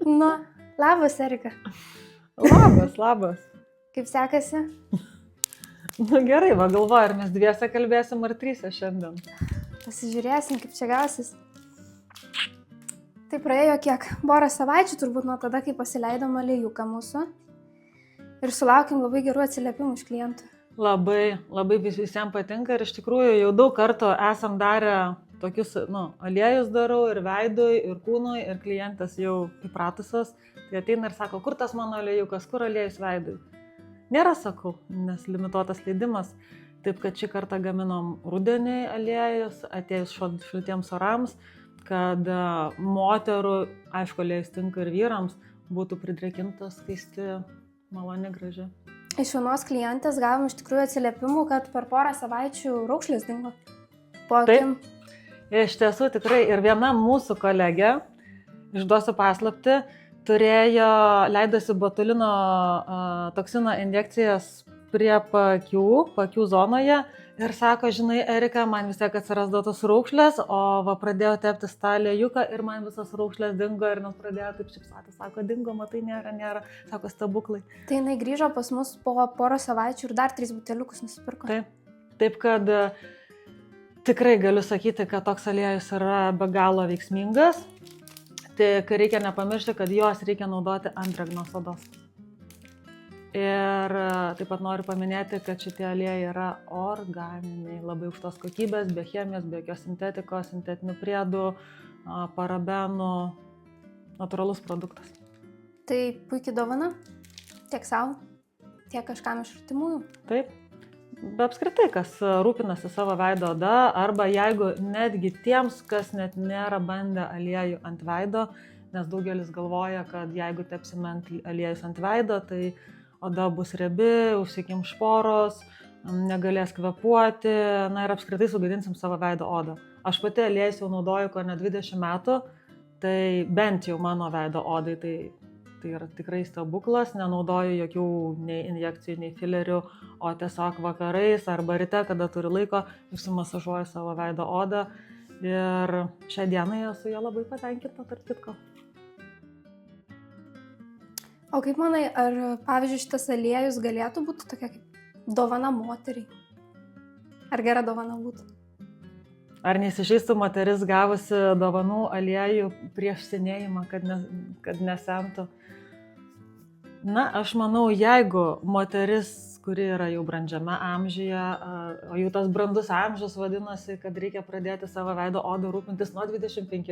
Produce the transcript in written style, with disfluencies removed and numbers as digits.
Nu, labas, Erika. Labas. Kaip sekasi? Nu gerai, va galvoju, ar mes dviese kalbėsim ar tryse šiandien. Pasižiūrėsim, kaip čia gausis. Tai praėjo kiek? Porą savaičių turbūt nuo tada, kai pasileidom aliejuką mūsų. Ir sulaukėm labai gerų atsiliepimų iš klientų. Labai visiems patinka ir iš tikrųjų jau daug kartų esam darę tokius, aliejus darau ir veidui, ir kūnui, ir klientas jau įpratusios. Tai ateina ir sako, kur tas mano aliejukas, kur aliejus veidui. Nėra, sakau, nes limituotas leidimas. Taip, kad šį kartą gaminom rudenį aliejus, atėjus šiltiems orams, kad moterų, aišku, aliejus tinka ir vyrams, būtų pridrėkintas, skaisti, maloni, graži. Iš vienos klientės gavom iš tikrųjų atsiliepimų, kad per porą savaičių raukšlės dingo. Po akim. Iš tiesų tikrai ir viena mūsų kolegė, išduosiu paslaptį, leidosi botulino toksino injekcijas prie pakių zonoje ir sako, žinai, Erika, man vis tiek atsirasdavo tos raukšlės, o va pradėjau tepti tą aliejuką ir man visas raukšlės dingo ir mes pradėjo taip šypsoti, sako, dingo, matai, nėra, sako, stebuklai. Tai jinai grįžo pas mus po porą savaičių ir dar 3 buteliukus nusipirko. Taip, kad tikrai galiu sakyti, kad toks aliejus yra be galo veiksmingas. Tik reikia nepamiršti, kad jos reikia naudoti ant drėgnos odos. Ir taip pat noriu paminėti, kad šitie aliejai yra organiniai, labai aukštos kokybės, be chemijos, be jokios sintetikos, sintetinių priedų, parabenų, natūralus produktas. Tai puikiai dovana, tiek savo, tiek kažkam iš artimųjų. Taip, bet apskritai, kas rūpinasi savo veido oda, arba jeigu netgi tiems, kas net nėra bandę aliejų ant veido, nes daugelis galvoja, kad jeigu tepsime aliejus ant veido, tai oda bus riebi, užsikimš poros, negalės kvėpuoti, ir apskritai sugadinsim savo veido odą. Aš pati aliejus jau naudoju ko ne 20 metų, tai bent jau mano veido odai tai yra tikrai stebuklas, nenaudoju jokių nei injekcijų, nei filerių, o tiesiog vakarais arba ryte, kada turiu laiko, išsimasažuoju savo veido odą ir šią dieną esu jo labai patenkinta, tarp kitko. O kaip manai, ar pavyzdžiui šitas aliejus galėtų būti tokia kaip dovana moteriai? Ar gera dovana būtų? Ar neįsižeistų moteris gavusi dovanų aliejų prieš senėjimą, kad nesentų? Aš manau, jeigu moteris, kuri yra jau brandžiame amžiuje, o jau tas brandus amžius vadinasi, kad reikia pradėti savo veido odą rūpintis nuo 25